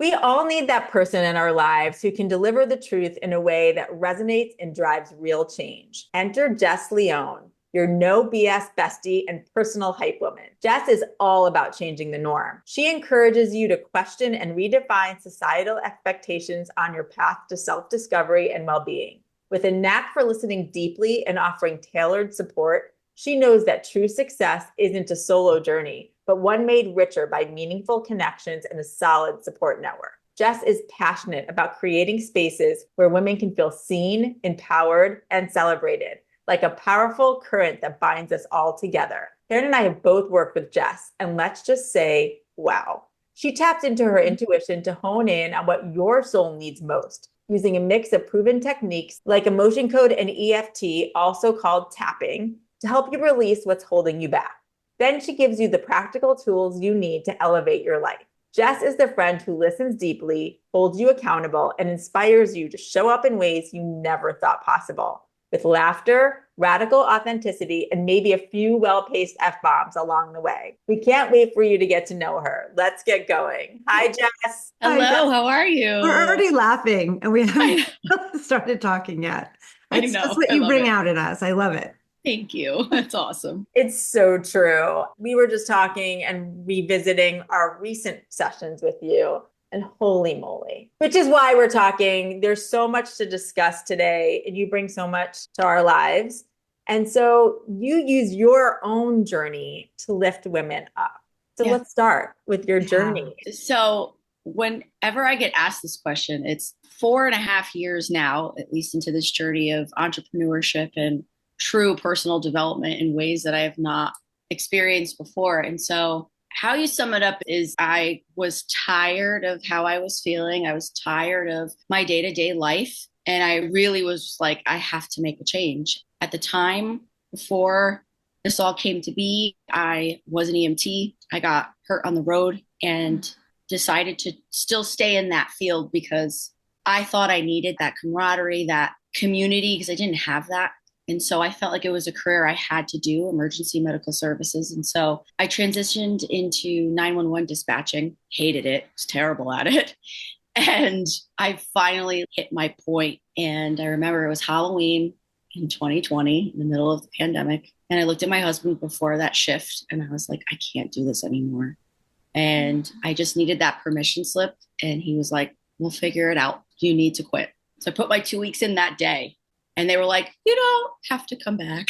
We all need that person in our lives who can deliver the truth in a way that resonates and drives real change. Enter Jess Leone, your no BS bestie and personal hype woman. Jess is all about changing the norm. She encourages you to question and redefine societal expectations on your path to self-discovery and well-being. With a knack for listening deeply and offering tailored support, she knows that true success isn't a solo journey, but one made richer by meaningful connections and a solid support network. Jess is passionate about creating spaces where women can feel seen, empowered, and celebrated, like a powerful current that binds us all together. Karen and I have both worked with Jess, and let's just say, wow. She tapped into her intuition to hone in on what your soul needs most, using a mix of proven techniques like emotion code and EFT, also called tapping, to help you release what's holding you back. Then she gives you the practical tools you need to elevate your life. Jess is the friend who listens deeply, holds you accountable, and inspires you to show up in ways you never thought possible, with laughter, radical authenticity, and maybe a few well-paced F-bombs along the way. We can't wait for you to get to know her. Let's get going. Hi, Jess. Hello, Hi, Jess. how are you? We're already laughing and we haven't started talking yet. It's know. just what I you love bring it. out in us. I love it. Thank you. That's awesome. It's so true. We were just talking and revisiting our recent sessions with you, and holy moly, which is why we're talking. There's so much to discuss today, and you bring so much to our lives. And so you use your own journey to lift women up. So Yeah. let's start with your journey. So whenever I get asked this question, it's 4.5 years now, at least into this journey of entrepreneurship and true personal development in ways that I have not experienced before. And so how you sum it up is I was tired of how I was feeling. I was tired of my day-to-day life. And I really was like, I have to make a change. At the time, before this all came to be, I was an EMT. I got hurt on the road and decided to still stay in that field because I thought I needed that camaraderie, that community, because I didn't have that. And so I felt like it was a career I had to do, emergency medical services. And so I transitioned into 911 dispatching, hated it, was terrible at it. And I finally hit my point. And I remember it was Halloween in 2020, in the middle of the pandemic. And I looked at my husband before that shift and I was like, I can't do this anymore. And I just needed that permission slip. And he was like, we'll figure it out. You need to quit. So I put my 2 weeks in that day. And they were like, you don't have to come back.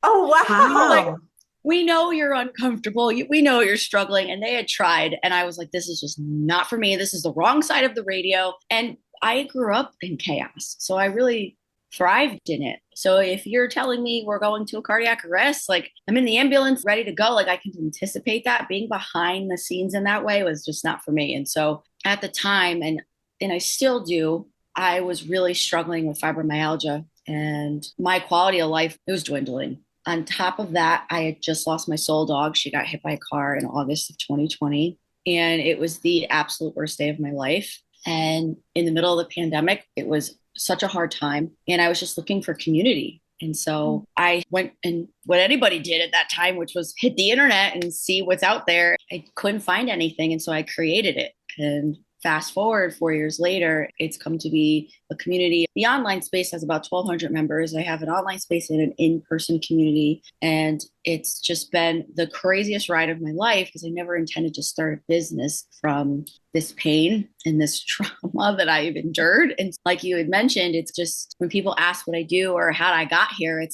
Oh, wow. Like, we know you're uncomfortable. We know you're struggling. And they had tried. And I was like, this is just not for me. This is the wrong side of the radio. And I grew up in chaos. So I really thrived in it. So if you're telling me we're going to a cardiac arrest, like I'm in the ambulance ready to go, like I can anticipate that. Being behind the scenes in that way was just not for me. And so at the time, and I still do, I was really struggling with fibromyalgia and my quality of life, it was dwindling. On top of that, I had just lost my soul dog. She got hit by a car in August of 2020. And it was the absolute worst day of my life. And in the middle of the pandemic, it was such a hard time. And I was just looking for community. And so I went and what anybody did at that time, which was hit the internet and see what's out there. I couldn't find anything. And so I created it. And fast forward 4 years later, it's come to be a community. The online space has about 1,200 members. I have an online space and an in-person community. And it's just been the craziest ride of my life because I never intended to start a business from this pain and this trauma that I've endured. And like you had mentioned, it's just when people ask what I do or how I got here, I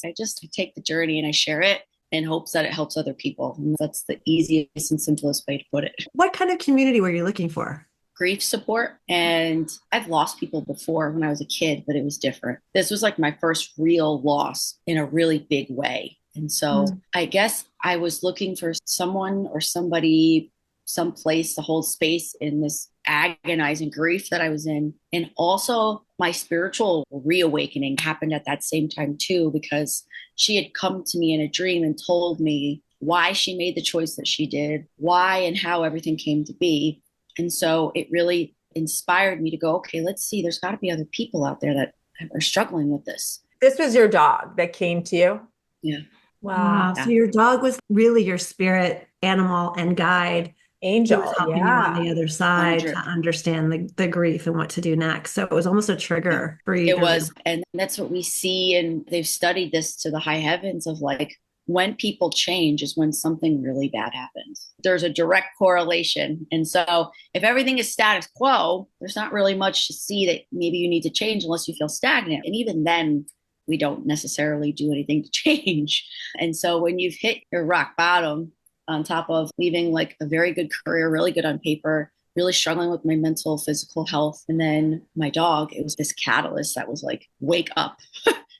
take the journey and I share it in hopes that it helps other people. And that's the easiest and simplest way to put it. What kind of community were you looking for? Grief support. And I've lost people before when I was a kid, but it was different. This was like my first real loss in a really big way. And so I guess I was looking for someone or somebody, some place to hold space in this agonizing grief that I was in. And also my spiritual reawakening happened at that same time too, because she had come to me in a dream and told me why she made the choice that she did, why and how everything came to be. And so it really inspired me to go, okay, let's see, there's got to be other people out there that are struggling with this. This was your dog that came to you? Yeah. Wow. So your dog was really your spirit animal and guide Who was Angel. helping you on Yeah. the other side to 100. understand the grief and what to do next. So it was almost a trigger for you It to was. And that's what we see. And they've studied this to the high heavens of like, when people change is when something really bad happens. There's a direct correlation. And so if everything is status quo, there's not really much to see that maybe you need to change unless you feel stagnant. And even then, we don't necessarily do anything to change. And so when you've hit your rock bottom on top of leaving like a very good career, really good on paper, really struggling with my mental, physical health, and then my dog, it was this catalyst that was like, wake up.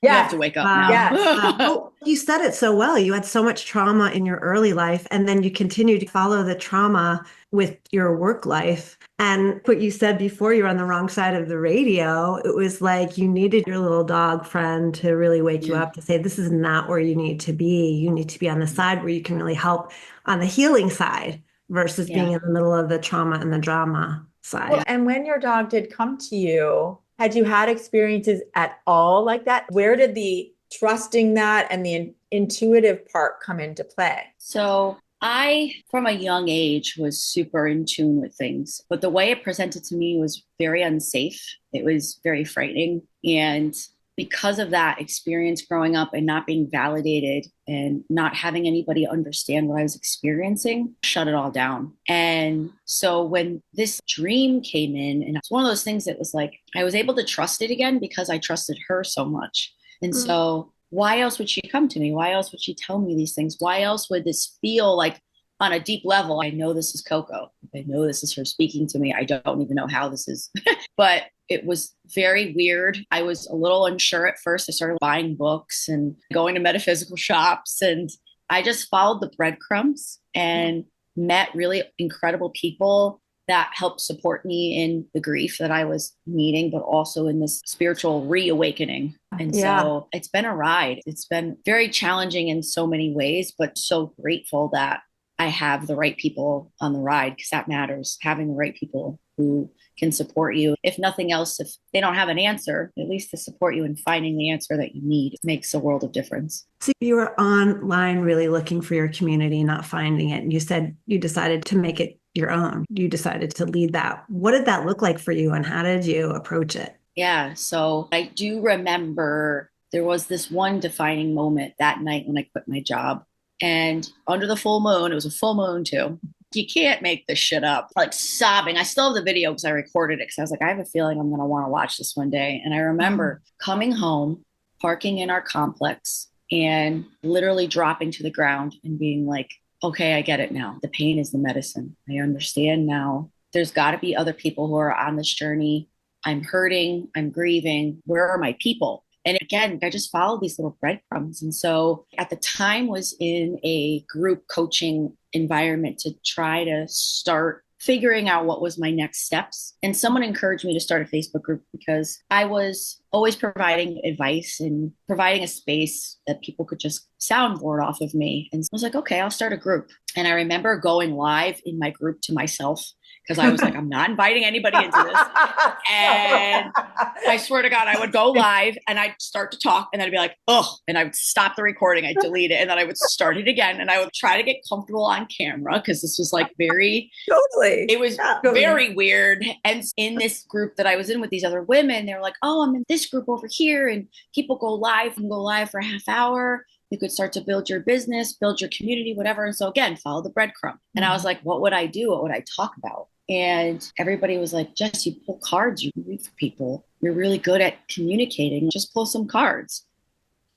You have to wake up now. Yes. Well, you said it so well. You had so much trauma in your early life, and then you continue to follow the trauma with your work life. And what you said before, you're on the wrong side of the radio. It was like you needed your little dog friend to really wake you up to say, this is not where you need to be. You need to be on the side where you can really help on the healing side versus being in the middle of the trauma and the drama side. Well, and when your dog did come to you, had you had experiences at all like that? Where did the trusting that and the intuitive part come into play? So I, from a young age, was super in tune with things, but the way it presented to me was very unsafe. It was very frightening. And because of that experience growing up and not being validated and not having anybody understand what I was experiencing, shut it all down. And so when this dream came in, and it's one of those things that was like, I was able to trust it again because I trusted her so much. And so why else would she come to me? Why else would she tell me these things? Why else would this feel like on a deep level? I know this is Coco. I know this is her speaking to me. I don't even know how this is, but it was very weird. I was a little unsure at first. I started buying books and going to metaphysical shops, and I just followed the breadcrumbs and met really incredible people that helped support me in the grief that I was needing, but also in this spiritual reawakening. And so it's been a ride. It's been very challenging in so many ways, but so grateful that I have the right people on the ride, because that matters. Having the right people who can support you. If nothing else, if they don't have an answer, at least to support you in finding the answer that you need makes a world of difference. So you were online really looking for your community, not finding it. And you said you decided to make it your own. You decided to lead that. What did that look like for you, and how did you approach it? Yeah, so I do remember there was this one defining moment that night when I quit my job. And under the full moon, it was a full moon too. You can't make this shit up. Like sobbing. I still have the video because I recorded it because I was like, I have a feeling I'm going to want to watch this one day. And I remember coming home, parking in our complex, and literally dropping to the ground and being like, okay, I get it now. The pain is the medicine. I understand now. There's got to be other people who are on this journey. I'm hurting. I'm grieving. Where are my people? And again, I just followed these little breadcrumbs. And so at the time was in a group coaching environment to try to start figuring out what was my next steps. And someone encouraged me to start a Facebook group because I was always providing advice and providing a space that people could just soundboard off of me. And I was like, okay, I'll start a group. And I remember going live in my group to myself because I was like, I'm not inviting anybody into this. And I swear to God, I would go live and I'd start to talk and then I'd be like, oh, and I would stop the recording. I'd delete it and then I would start it again. And I would try to get comfortable on camera because this was like very, it was very weird. And in this group that I was in with these other women, they were like, oh, I'm in this group over here. And people go live and go live for a half hour. You could start to build your business, build your community, whatever. And so again, follow the breadcrumb. And I was like, what would I do? What would I talk about? And everybody was like, Jess, you pull cards, you read for people. You're really good at communicating. Just pull some cards.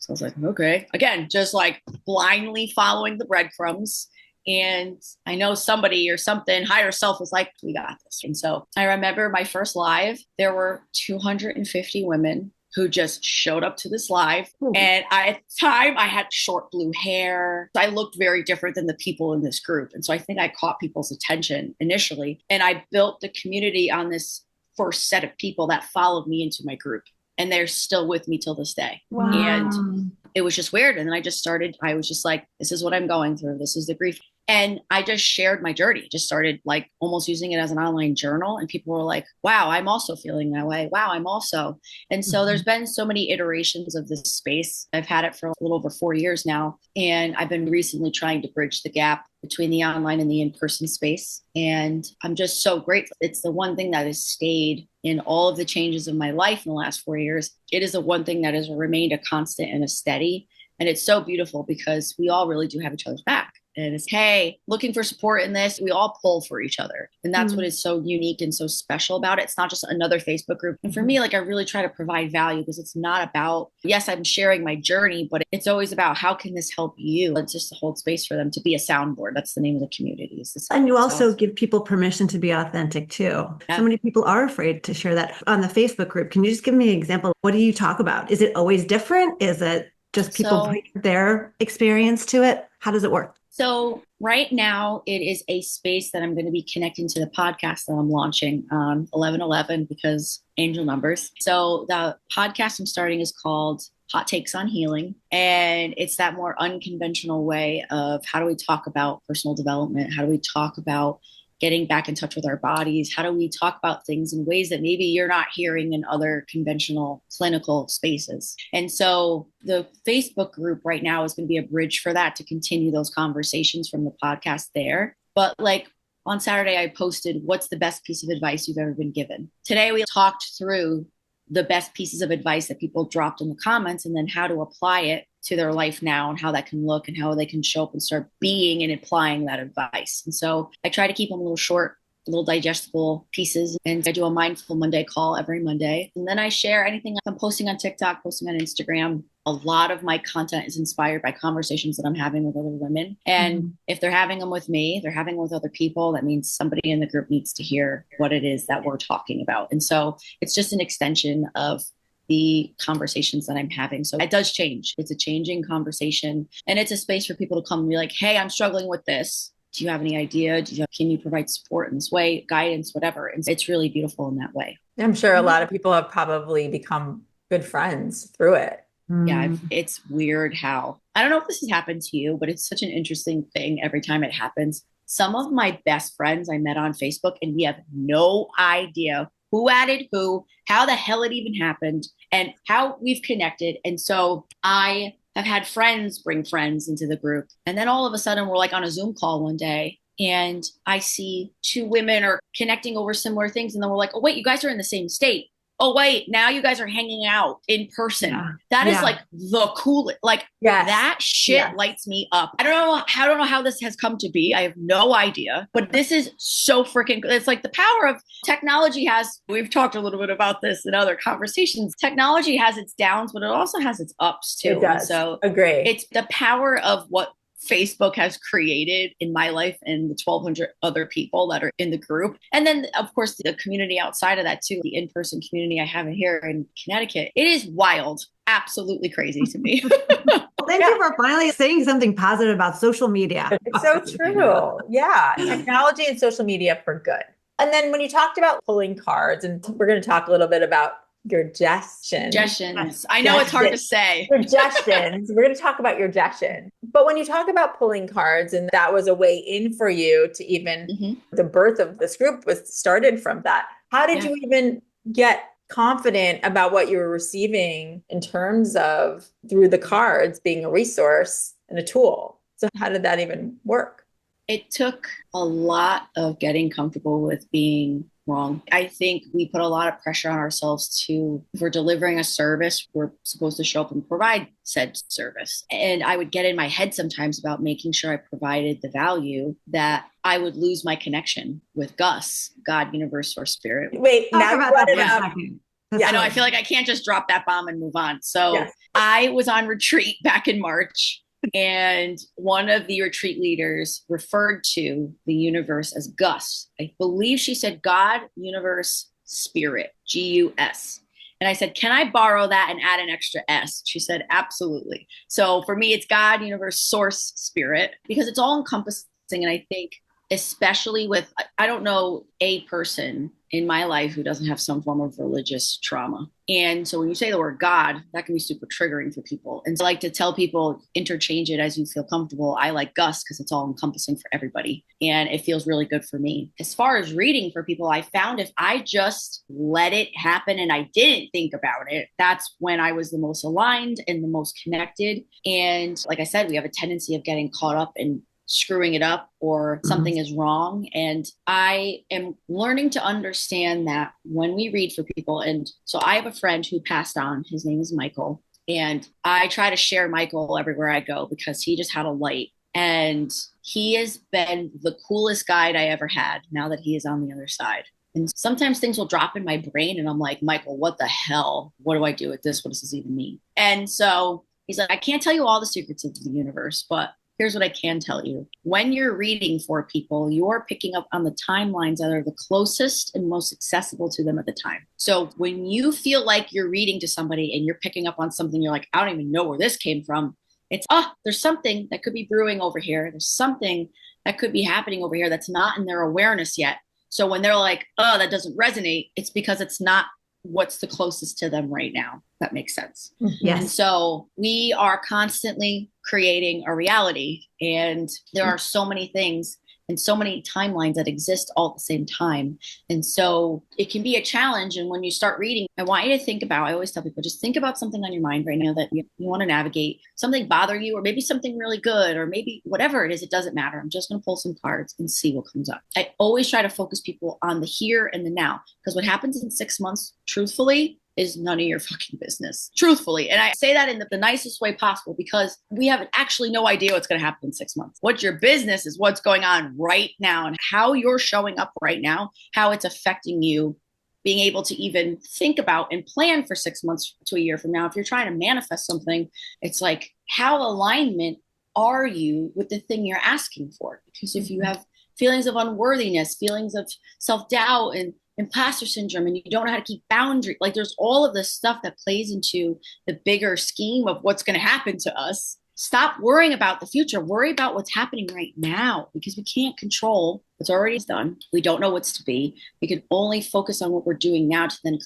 So I was like, okay. Again, just like blindly following the breadcrumbs. And I know somebody or something, higher self was like, we got this. And so I remember my first live, there were 250 women who just showed up to this live. And at the time I had short blue hair. I looked very different than the people in this group. And so I think I caught people's attention initially. And I built the community on this first set of people that followed me into my group. And they're still with me till this day. Wow. And it was just weird. And then I was just like, this is what I'm going through. This is the grief. And I just shared my journey, just started like almost using it as an online journal. And people were like, wow, I'm also feeling that way. Wow, I'm also. And so there's been so many iterations of this space. I've had it for a little over 4 years now. And I've been recently trying to bridge the gap between the online and the in-person space. And I'm just so grateful. It's the one thing that has stayed in all of the changes of my life in the last 4 years. It is the one thing that has remained a constant and a steady. And it's so beautiful because we all really do have each other's back. And it's, hey, looking for support in this. We all pull for each other. And that's what is so unique and so special about it. It's not just another Facebook group. And for me, like I really try to provide value because it's not about, yes, I'm sharing my journey, but it's always about how can this help you? It's just to hold space for them to be a soundboard. That's the name of the community. And you also give people permission to be authentic too. Yeah. So many people are afraid to share that on the Facebook group. Can you just give me an example? What do you talk about? Is it always different? Is it just people bring their experience to it? How does it work? So right now it is a space that I'm going to be connecting to the podcast that I'm launching on 11/11 because angel numbers. So the podcast I'm starting is called Hot Takes on Healing. And it's that more unconventional way of how do we talk about personal development? How do we talk about getting back in touch with our bodies? How do we talk about things in ways that maybe you're not hearing in other conventional clinical spaces? And so the Facebook group right now is going to be a bridge for that to continue those conversations from the podcast there. But like on Saturday, I posted, what's the best piece of advice you've ever been given? Today, we talked through the best pieces of advice that people dropped in the comments and then how to apply it to their life now and how that can look and how they can show up and start being and applying that advice. And so I try to keep them a little short, little digestible pieces. And I do a mindful Monday call every Monday. And then I share anything I'm posting on TikTok, posting on Instagram. A lot of my content is inspired by conversations that I'm having with other women. And if they're having them with me, they're having them with other people. That means somebody in the group needs to hear what it is that we're talking about. And so it's just an extension of the conversations that I'm having. So it does change. It's a changing conversation. And it's a space for people to come and be like, hey, I'm struggling with this. Do you have any idea? Can you provide support in this way, guidance, whatever? And it's really beautiful in that way. I'm sure a lot of people have probably become good friends through it. Yeah, it's weird how, I don't know if this has happened to you, but it's such an interesting thing every time it happens. Some of my best friends I met on Facebook, and we have no idea who added who, how the hell it even happened, and how we've connected. And so I have had friends bring friends into the group. And then all of a sudden we're like on a Zoom call one day and I see two women are connecting over similar things. And then we're like, oh, wait, you guys are in the same state. Oh, wait, now you guys are hanging out in person. Yeah. That is like the coolest. Like that shit lights me up. I don't know how this has come to be. I have no idea. But this is so freaking good. It's like the power of technology we've talked a little bit about this in other conversations. Technology has its downs, but it also has its ups too. It does. And so agree. It's the power of what Facebook has created in my life and the 1,200 other people that are in the group. And then, of course, the community outside of that, too, the in-person community I have here in Connecticut. It is wild. Absolutely crazy to me. Thank you for finally saying something positive about social media. It's so true. Yeah. Technology and social media for good. And then when you talked about pulling cards, and we're going to talk a little bit about your jession. Jessions. I know it's hard to say. Your jessions. We're going to talk about your jession. But when you talk about pulling cards, and that was a way in for you to even the birth of this group was started from that. How did you even get confident about what you were receiving in terms of through the cards being a resource and a tool? So how did that even work? It took a lot of getting comfortable with being wrong. I think we put a lot of pressure on ourselves if we're delivering a service, we're supposed to show up and provide said service. And I would get in my head sometimes about making sure I provided the value that I would lose my connection with GUSS, God, Universe, or Spirit. Wait, talk about that for a second. Yeah, no, I feel like I can't just drop that bomb and move on. So I was on retreat back in March. And one of the retreat leaders referred to the universe as GUSS. I believe she said God, Universe, Spirit, GUS. And I said, can I borrow that and add an extra S? She said, absolutely. So for me, it's God, Universe, Source, Spirit, because it's all encompassing. And I think especially with, I don't know a person in my life who doesn't have some form of religious trauma. And so when you say the word God, that can be super triggering for people. And so I like to tell people, interchange it as you feel comfortable. I like GUSS because it's all encompassing for everybody. And it feels really good for me. As far as reading for people, I found if I just let it happen and I didn't think about it, that's when I was the most aligned and the most connected. And like I said, we have a tendency of getting caught up in screwing it up or something is wrong. And I am learning to understand that when we read for people, and so I have a friend who passed on, his name is Michael, and I try to share Michael everywhere I go because he just had a light. And he has been the coolest guide I ever had now that he is on the other side. And sometimes things will drop in my brain and I'm like, Michael, what the hell? What do I do with this? What does this even mean? And so he's like, I can't tell you all the secrets of the universe, but here's what I can tell you. When you're reading for people, you're picking up on the timelines that are the closest and most accessible to them at the time. So when you feel like you're reading to somebody and you're picking up on something, you're like, I don't even know where this came from. It's, there's something that could be brewing over here. There's something that could be happening over here that's not in their awareness yet. So when they're like, oh, that doesn't resonate, it's because it's not what's the closest to them right now. That makes sense. Yes. And so we are constantly creating a reality, and there are so many things and so many timelines that exist all at the same time. And so it can be a challenge. And when you start reading, I want you to think about, I always tell people, just think about something on your mind right now that you want to navigate, something bother you, or maybe something really good, or maybe whatever it is, it doesn't matter. I'm just going to pull some cards and see what comes up. I always try to focus people on the here and the now, because what happens in 6 months, truthfully, is none of your fucking business, truthfully. And I say that in the nicest way possible, because we have actually no idea what's going to happen in 6 months. What's your business is what's going on right now and how you're showing up right now, how it's affecting you, being able to even think about and plan for 6 months to a year from now. If you're trying to manifest something, it's like, how alignment are you with the thing you're asking for? Because if you have feelings of unworthiness, feelings of self-doubt and imposter syndrome, and you don't know how to keep boundaries, like there's all of this stuff that plays into the bigger scheme of what's going to happen to us. Stop worrying about the future. Worry about what's happening right now, because we can't control what's already done. We don't know what's to be. We can only focus on what we're doing now to then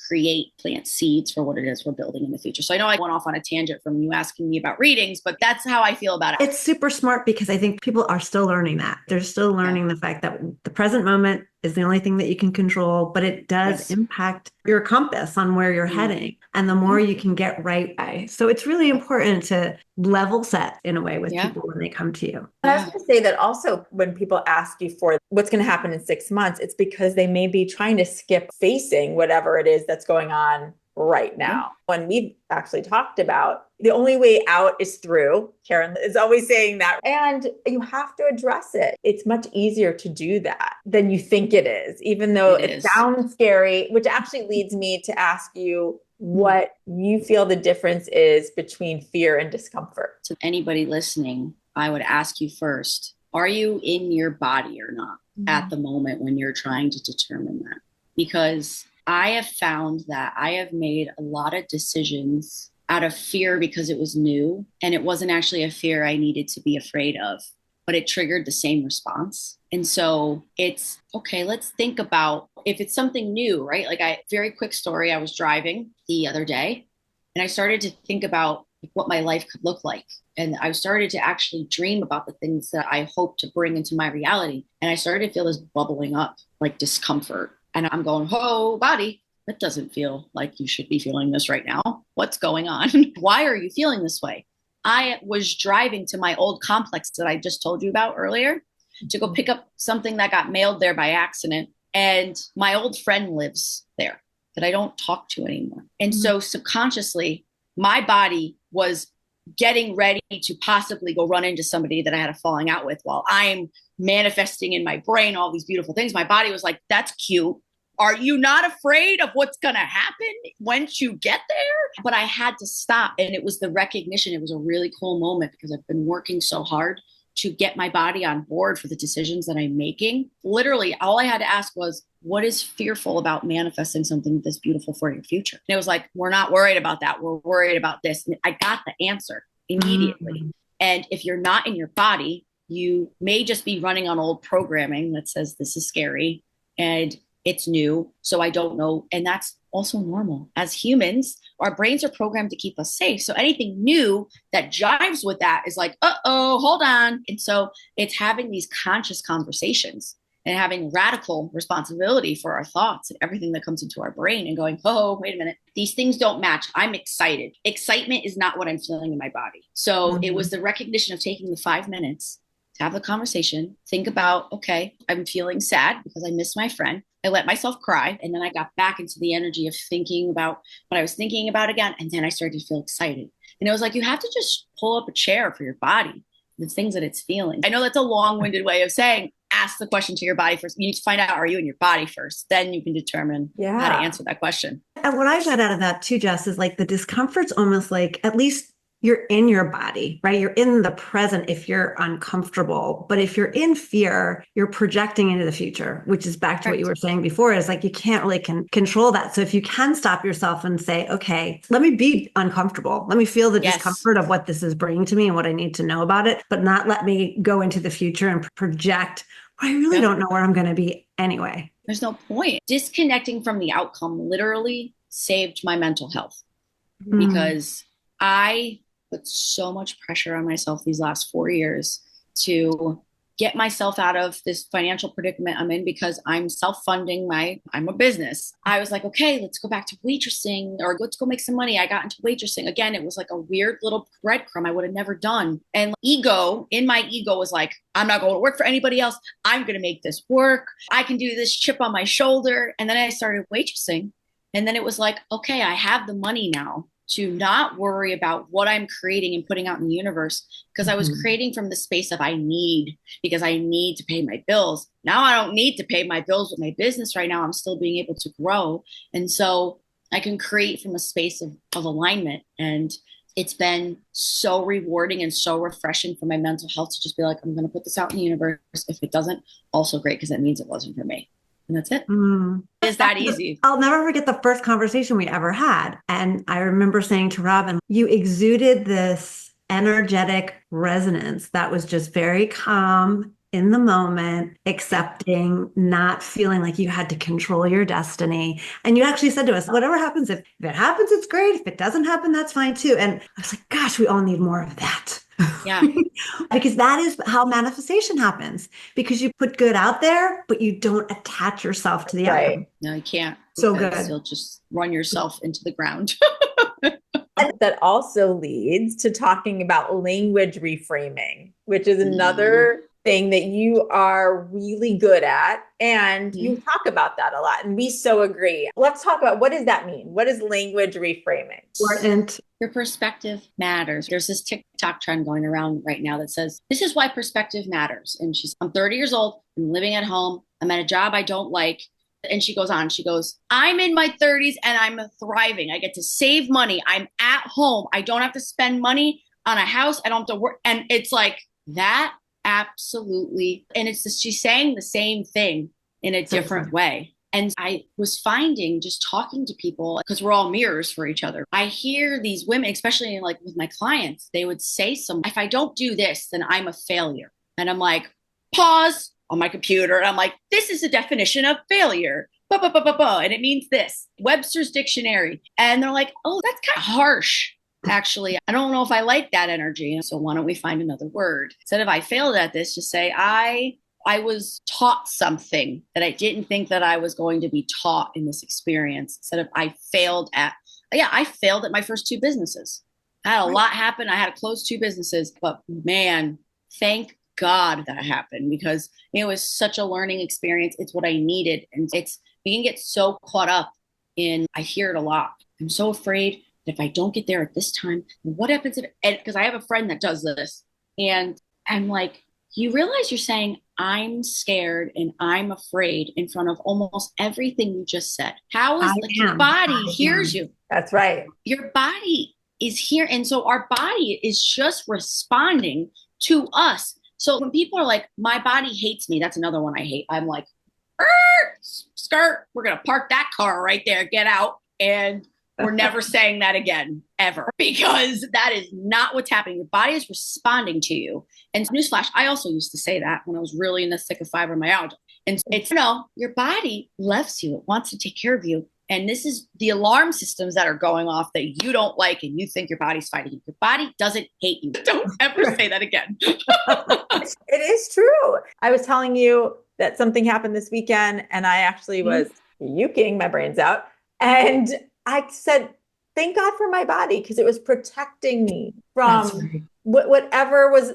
plant seeds for what it is we're building in the future. So I know I went off on a tangent from you asking me about readings, but that's how I feel about it. It's super smart, because I think people are still learning that. They're still learning the fact that the present moment is the only thing that you can control, but it does impact your compass on where you're heading. And the more you can get right by. So it's really important to level set in a way with people when they come to you. And I was going to say that also when people ask you for what's going to happen in 6 months, it's because they may be trying to skip facing whatever it is that's going on right now. When we've actually talked about the only way out is through, Karen is always saying that, and you have to address it. It's much easier to do that than you think it is, even though it sounds scary, which actually leads me to ask you what you feel the difference is between fear and discomfort. To anybody listening, I would ask you first, are you in your body or not at the moment when you're trying to determine that? Because I have found that I have made a lot of decisions out of fear because it was new, and it wasn't actually a fear I needed to be afraid of, but it triggered the same response. And so it's okay, let's think about if it's something new, right? Like very quick story, I was driving the other day and I started to think about what my life could look like. And I started to actually dream about the things that I hope to bring into my reality. And I started to feel this bubbling up, like discomfort. And I'm going, oh, body, that doesn't feel like you should be feeling this right now. What's going on? Why are you feeling this way? I was driving to my old complex that I just told you about earlier to go pick up something that got mailed there by accident. And my old friend lives there that I don't talk to anymore. And so subconsciously, my body was getting ready to possibly go run into somebody that I had a falling out with while I'm manifesting in my brain all these beautiful things. My body was like, that's cute. Are you not afraid of what's going to happen once you get there? But I had to stop. And it was the recognition. It was a really cool moment because I've been working so hard to get my body on board for the decisions that I'm making. Literally, all I had to ask was, what is fearful about manifesting something that's beautiful for your future? And it was like, we're not worried about that. We're worried about this. And I got the answer immediately. And if you're not in your body, you may just be running on old programming that says this is scary and it's new, so I don't know. And that's also normal. As humans, our brains are programmed to keep us safe. So anything new that jives with that is like, uh-oh, hold on. And so it's having these conscious conversations and having radical responsibility for our thoughts and everything that comes into our brain and going, oh, wait a minute, these things don't match. I'm excited. Excitement is not what I'm feeling in my body. So it was the recognition of taking the 5 minutes to have the conversation, think about, okay, I'm feeling sad because I missed my friend. I let myself cry. And then I got back into the energy of thinking about what I was thinking about again. And then I started to feel excited. And it was like, you have to just pull up a chair for your body, the things that it's feeling. I know that's a long-winded way of saying, ask the question to your body first. You need to find out, are you in your body first? Then you can determine how to answer that question. And what I got out of that too, Jess, is like the discomfort's almost like, at least you're in your body, right? You're in the present if you're uncomfortable. But if you're in fear, you're projecting into the future, which is back to what you were saying before, is like you can't really control that. So if you can stop yourself and say, okay, let me be uncomfortable. Let me feel the discomfort of what this is bringing to me and what I need to know about it, but not let me go into the future and project, I really don't know where I'm going to be anyway. There's no point. Disconnecting from the outcome literally saved my mental health because I put so much pressure on myself these last 4 years to get myself out of this financial predicament I'm in because I'm self-funding I'm a business. I was like, okay, let's go back to waitressing or let's go make some money. I got into waitressing. Again, it was like a weird little breadcrumb I would have never done. And my ego was like, I'm not going to work for anybody else. I'm going to make this work. I can do this, chip on my shoulder. And then I started waitressing. And then it was like, okay, I have the money now to not worry about what I'm creating and putting out in the universe, because I was creating from the space of because I need to pay my bills. Now I don't need to pay my bills with my business right now. I'm still being able to grow. And so I can create from a space of alignment. And it's been so rewarding and so refreshing for my mental health to just be like, I'm going to put this out in the universe. If it doesn't, also great, because that means it wasn't for me. And that's it. It's that easy. I'll never forget the first conversation we ever had. And I remember saying to Robyn, you exuded this energetic resonance that was just very calm in the moment, accepting, not feeling like you had to control your destiny. And you actually said to us, whatever happens, if it happens, it's great. If it doesn't happen, that's fine too. And I was like, gosh, we all need more of that. Yeah. Because that is how manifestation happens, because you put good out there, but you don't attach yourself to the outcome. No, you can't. So good. You'll just run yourself into the ground. And that also leads to talking about language reframing, which is another thing that you are really good at. And you talk about that a lot. And we so agree. Let's talk about, what does that mean? What is language reframing? Important. Your perspective matters. There's this TikTok trend going around right now that says, this is why perspective matters. And I'm 30 years old. I'm living at home. I'm at a job I don't like. And she goes, I'm in my 30s and I'm thriving. I get to save money. I'm at home. I don't have to spend money on a house. I don't have to work. And it's like that. Absolutely. And it's just, she's saying the same thing in a different way. And I was finding, just talking to people, because we're all mirrors for each other. I hear these women, especially like with my clients, they would say if I don't do this, then I'm a failure. And I'm like, pause on my computer. And I'm like, this is the definition of failure. And it means this, Webster's dictionary. And they're like, oh, that's kind of harsh. Actually, I don't know if I like that energy. So why don't we find another word? Instead of I failed at this, just say I was taught something that I didn't think that I was going to be taught in this experience. Instead of I failed at my first 2 businesses. I had a lot happen. I had to close 2 businesses, but man, thank God that happened, because it was such a learning experience. It's what I needed. And we can get so caught up in, I hear it a lot. I'm so afraid if I don't get there at this time, what happens if, because I have a friend that does this, and I'm like, you realize you're saying I'm scared and I'm afraid in front of almost everything you just said. How is your body hears you? That's right. Your body is here. And so our body is just responding to us. So when people are like, my body hates me, that's another one I hate. I'm like, skirt, we're going to park that car right there, get out. And we're never saying that again, ever, because that is not what's happening. Your body is responding to you. And newsflash, I also used to say that when I was really in the thick of fibromyalgia. And it's, your body loves you. It wants to take care of you. And this is the alarm systems that are going off that you don't like and you think your body's fighting you. Your body doesn't hate you. Don't ever say that again. It is true. I was telling you that something happened this weekend and I actually was puking my brains out. And I said, thank God for my body, because it was protecting me from whatever was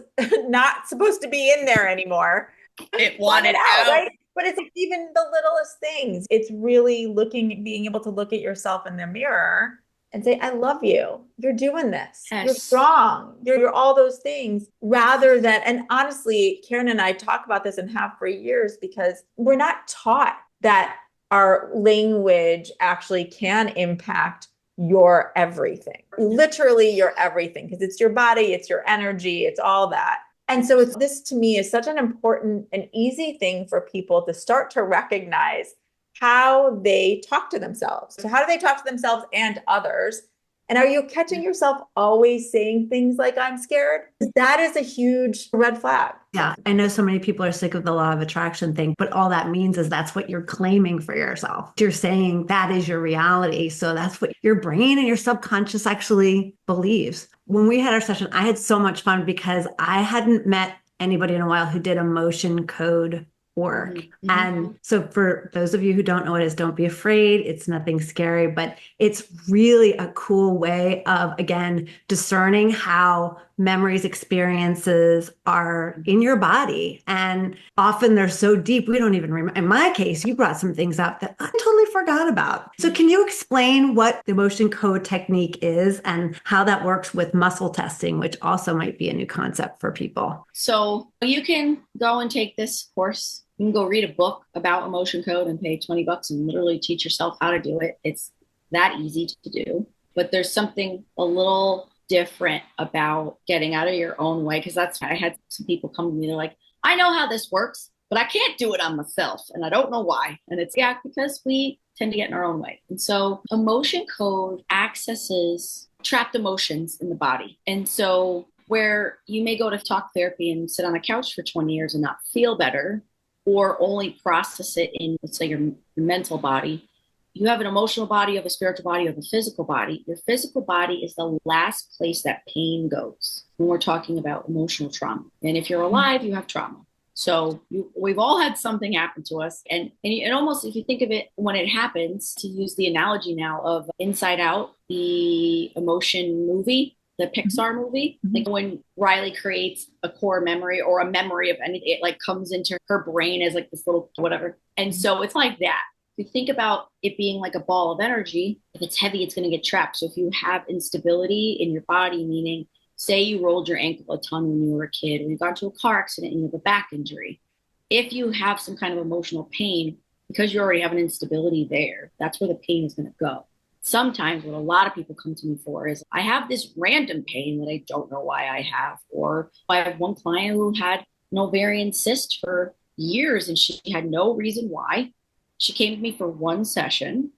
not supposed to be in there anymore. It wanted out. Right? But it's even the littlest things. It's really being able to look at yourself in the mirror and say, I love you. You're doing this. Yes. You're strong. You're all those things, rather than, and honestly, Karen and I talk about this and have for years, because we're not taught that our language actually can impact your everything, literally your everything, because it's your body, it's your energy, it's all that. And so this to me is such an important and easy thing for people to start to recognize how they talk to themselves. So how do they talk to themselves and others? And are you catching yourself always saying things like, I'm scared? That is a huge red flag. Yeah. I know so many people are sick of the law of attraction thing, but all that means is that's what you're claiming for yourself. You're saying that is your reality. So that's what your brain and your subconscious actually believes. When we had our session, I had so much fun because I hadn't met anybody in a while who did emotion code work. Mm-hmm. And so for those of you who don't know what it is, don't be afraid. It's nothing scary, but it's really a cool way of, again, discerning how memories, experiences are in your body. And often they're so deep, we don't even remember. In my case, you brought some things up that I totally forgot about. So can you explain what the emotion code technique is and how that works with muscle testing, which also might be a new concept for people? So you can go and take this course. You can go read a book about emotion code and pay $20 and literally teach yourself how to do it. It's that easy to do. But there's something a little different about getting out of your own way. Because I had some people come to me, they're like, I know how this works, but I can't do it on myself. And I don't know why. And it's because we tend to get in our own way. And so emotion code accesses trapped emotions in the body. And so where you may go to talk therapy and sit on a couch for 20 years and not feel better, or only process it in, let's say, your mental body. You have an emotional body, you have a spiritual body, you have a physical body. Your physical body is the last place that pain goes when we're talking about emotional trauma. And if you're alive, you have trauma. So we've all had something happen to us. And almost, if you think of it, when it happens, to use the analogy now of Inside Out, the emotion movie, the Pixar movie, like when Riley creates a core memory or a memory of anything, it like comes into her brain as like this little whatever. And so it's like that. If you think about it being like a ball of energy, if it's heavy, it's going to get trapped. So if you have instability in your body, meaning say you rolled your ankle a ton when you were a kid, or you got into a car accident and you have a back injury. If you have some kind of emotional pain, because you already have an instability there, that's where the pain is going to go. Sometimes what a lot of people come to me for is I have this random pain that I don't know why I have. Or I have one client who had an ovarian cyst for years and she had no reason why. She came to me for one session,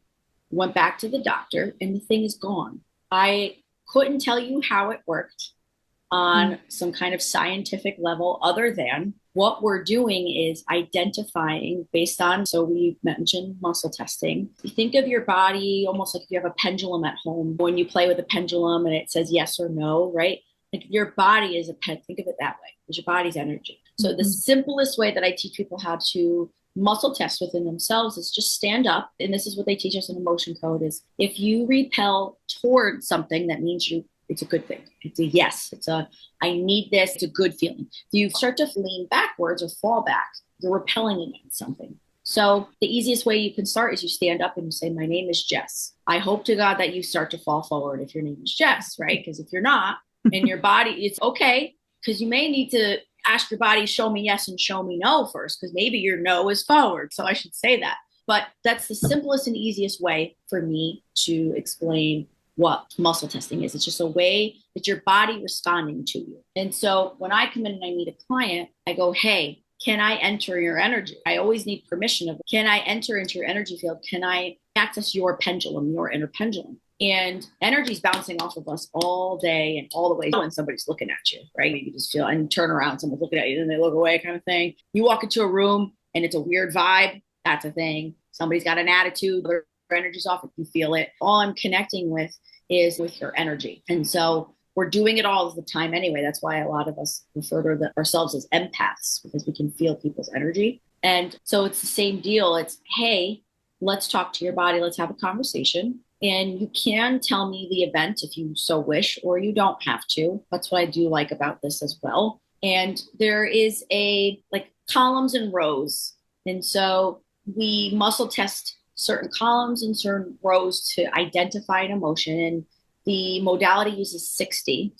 went back to the doctor, and the thing is gone. I couldn't tell you how it worked on some kind of scientific level, other than what we're doing is identifying based on, so we mentioned muscle testing. You think of your body almost like if you have a pendulum at home, when you play with a pendulum and it says yes or no, right? Like your body is a pen, think of it that way, because your body's energy. So the simplest way that I teach people how to muscle test within themselves is just stand up. And this is what they teach us in emotion code is if you repel towards something, that means it's a good thing. It's a yes. It's a, I need this. It's a good feeling. If you start to lean backwards or fall back, you're repelling against something. So the easiest way you can start is you stand up and you say, my name is Jess. I hope to God that you start to fall forward if your name is Jess, right? Because if you're not, and your body, it's okay. Because you may need to ask your body, show me yes and show me no first, because maybe your no is forward. So I should say that. But that's the simplest and easiest way for me to explain what muscle testing is. It's just a way that your body responding to you. And so when I come in and I meet a client, I go, hey, can I enter your energy? I always need permission of, can I enter into your energy field? Can I access your pendulum, your inner pendulum? And energy's bouncing off of us all day and all the way when somebody's looking at you, right? You just feel, and turn around, someone's looking at you, then they look away kind of thing. You walk into a room and it's a weird vibe, that's a thing. Somebody's got an attitude, their energy's off, if you feel it. All I'm connecting with is with your energy. And so we're doing it all the time anyway. That's why a lot of us refer to ourselves as empaths, because we can feel people's energy. And so it's the same deal. It's, hey, let's talk to your body. Let's have a conversation. And you can tell me the event if you so wish, or you don't have to. That's what I do like about this as well. And there is like columns and rows. And so we muscle test certain columns and certain rows to identify an emotion. And the modality uses 60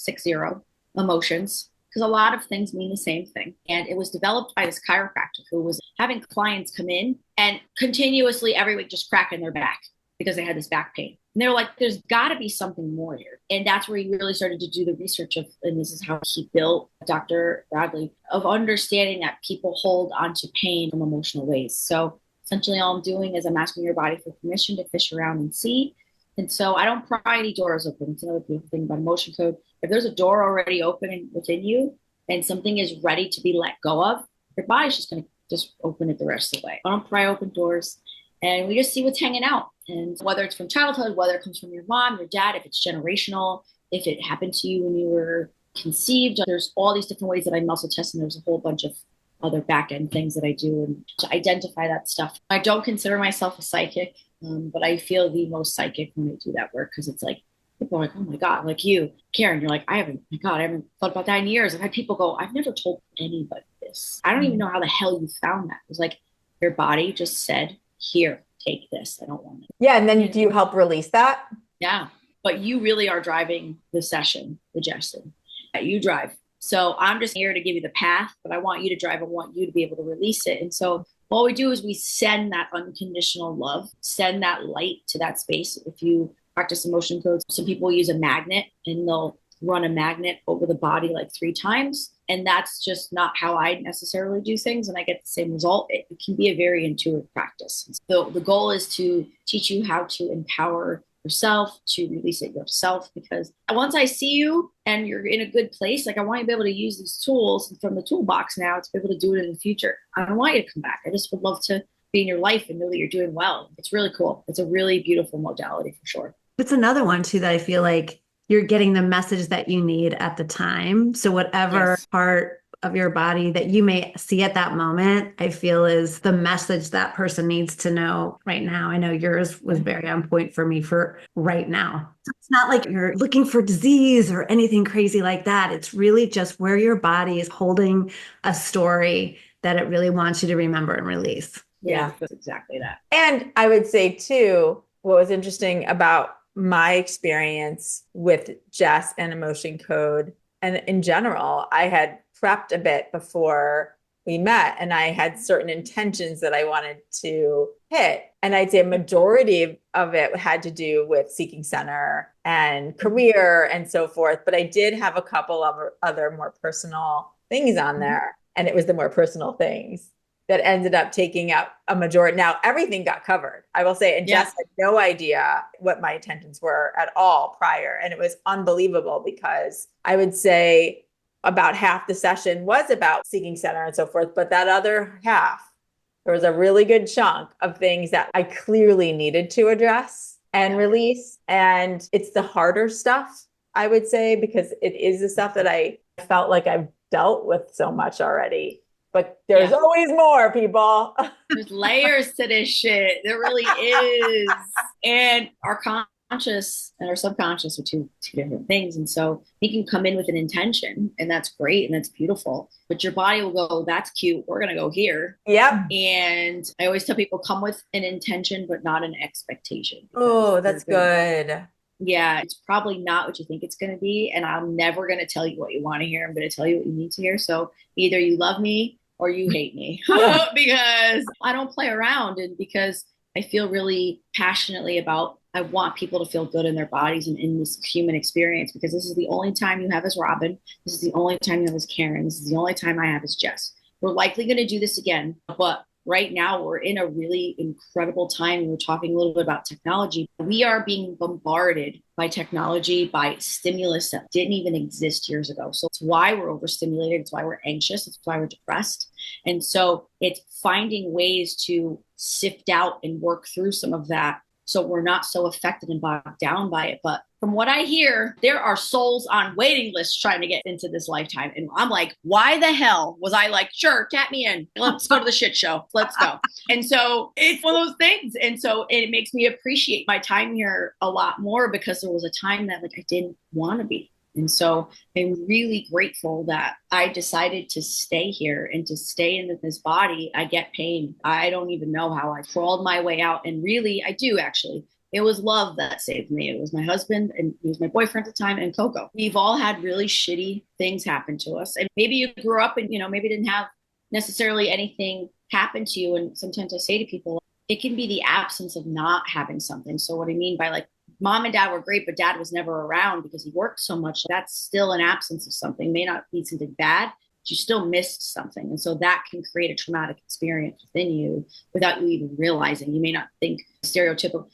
emotions, because a lot of things mean the same thing. And it was developed by this chiropractor who was having clients come in and continuously every week just cracking their back because they had this back pain. And they were like, there's got to be something more here. And that's where he really started to do the research of, and this is how he built Dr. Bradley, of understanding that people hold onto pain from emotional ways. So essentially all I'm doing is I'm asking your body for permission to fish around and see. And so I don't pry any doors open. It's another beautiful thing about emotion code. If there's a door already open within you and something is ready to be let go of, your body's just going to just open it the rest of the way. I don't pry open doors. And we just see what's hanging out. And whether it's from childhood, whether it comes from your mom, your dad, if it's generational, if it happened to you when you were conceived, there's all these different ways that I muscle test. And there's a whole bunch of other back end things that I do and to identify that stuff. I don't consider myself a psychic, but I feel the most psychic when I do that work, because it's like, people are like, oh my God, like you, Karen, you're like, I haven't thought about that in years. I've had people go, I've never told anybody this. I don't even know how the hell you found that. It was like, your body just said, here, take this. I don't want it. Yeah. And then do you help release that? Yeah. But you really are driving the session, the jession. You drive. So I'm just here to give you the path, but I want you to drive. I want you to be able to release it. And so all we do is we send that unconditional love, send that light to that space. If you practice emotion codes, some people use a magnet and they'll run a magnet over the body like 3 times. And that's just not how I necessarily do things. And I get the same result. It can be a very intuitive practice. So the goal is to teach you how to empower yourself, to release it yourself, because once I see you and you're in a good place, like I want you to be able to use these tools from the toolbox now to be able to do it in the future. I don't want you to come back. I just would love to be in your life and know that you're doing well. It's really cool. It's a really beautiful modality for sure. It's another one too that I feel like you're getting the message that you need at the time. So whatever part of your body that you may see at that moment, I feel is the message that person needs to know right now. I know yours was very on point for me for right now. So it's not like you're looking for disease or anything crazy like that. It's really just where your body is holding a story that it really wants you to remember and release. Yeah, that's exactly that. And I would say too, what was interesting about my experience with Jess and emotion code, and in general, I had prepped a bit before we met and I had certain intentions that I wanted to hit. And I'd say a majority of it had to do with seeking center and career and so forth. But I did have a couple of other more personal things on there. And it was the more personal things that ended up taking up a majority. Now, everything got covered, I will say. And Jess had no idea what my intentions were at all prior. And it was unbelievable because I would say about half the session was about seeking center and so forth. But that other half, there was a really good chunk of things that I clearly needed to address and release. And it's the harder stuff, I would say, because it is the stuff that I felt like I've dealt with so much already. But there's always more, people. There's layers to this shit. There really is. And our conscious and our subconscious are two different things. And so you can come in with an intention, and that's great and that's beautiful. But your body will go, that's cute. We're going to go here. Yep. And I always tell people, come with an intention, but not an expectation. Oh, that's good. Yeah, it's probably not what you think it's going to be. And I'm never going to tell you what you want to hear. I'm going to tell you what you need to hear. So either you love me or you hate me because I don't play around, and because I feel really passionately about, I want people to feel good in their bodies and in this human experience, because this is the only time you have as Robyn. This is the only time you have as Karen. This is the only time I have as Jess. We're likely going to do this again, but right now we're in a really incredible time. We're talking a little bit about technology. We are being bombarded by technology, by stimulus that didn't even exist years ago. So it's why we're overstimulated. It's why we're anxious. It's why we're depressed. And so it's finding ways to sift out and work through some of that so we're not so affected and bogged down by it. But from what I hear, there are souls on waiting lists trying to get into this lifetime. And I'm like, why the hell was I like, sure, tap me in. Let's go to the shit show. Let's go. And so it's one of those things. And so it makes me appreciate my time here a lot more, because there was a time that like I didn't want to be. And so I'm really grateful that I decided to stay here and to stay in this body. I get pain. I don't even know how I crawled my way out. And really, I do actually. It was love that saved me. It was my husband, and he was my boyfriend at the time, and Coco. We've all had really shitty things happen to us. And maybe you grew up and, maybe didn't have necessarily anything happen to you. And sometimes I say to people, it can be the absence of not having something. So what I mean by like, mom and dad were great, but dad was never around because he worked so much. That's still an absence of something. It may not be something bad, but you still missed something. And so that can create a traumatic experience within you without you even realizing. You may not think stereotypical.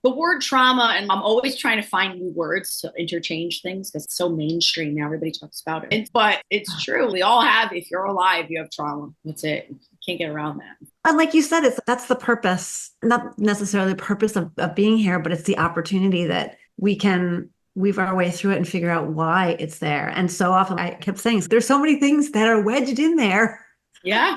The word trauma, and I'm always trying to find new words to interchange things because it's so mainstream now. Everybody talks about it. But it's true. We all have, if you're alive, you have trauma. That's it. You can't get around that. And like you said, that's the purpose, not necessarily the purpose of being here, but it's the opportunity that we can weave our way through it and figure out why it's there. And so often I kept saying, there's so many things that are wedged in there. Yeah.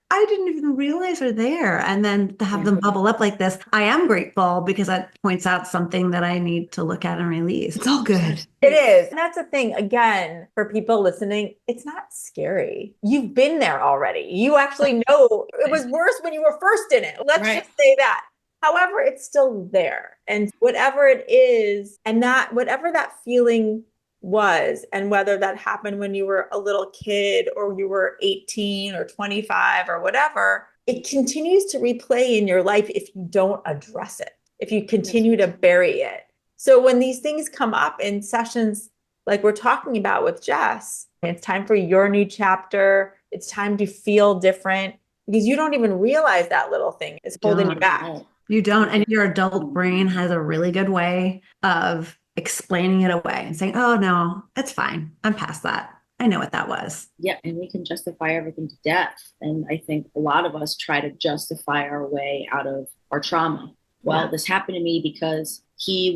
I didn't even realize are there. And then to have them bubble up like this, I am grateful because that points out something that I need to look at and release. It's all good. It is. And that's the thing, again, for people listening, it's not scary. You've been there already. You actually know it was worse when you were first in it. Let's just say that. However, it's still there. And whatever it is, and that whatever that feeling was, and whether that happened when you were a little kid or you were 18 or 25 or whatever, it continues to replay in your life if you don't address it, if you continue to bury it. So when these things come up in sessions like we're talking about with Jess, it's time for your new chapter. It's time to feel different because you don't even realize that little thing is holding you back. You don't. And your adult brain has a really good way of explaining it away and saying, oh, no, it's fine. I'm past that. I know what that was. Yeah. And we can justify everything to death. And I think a lot of us try to justify our way out of our trauma. Well, this happened to me because he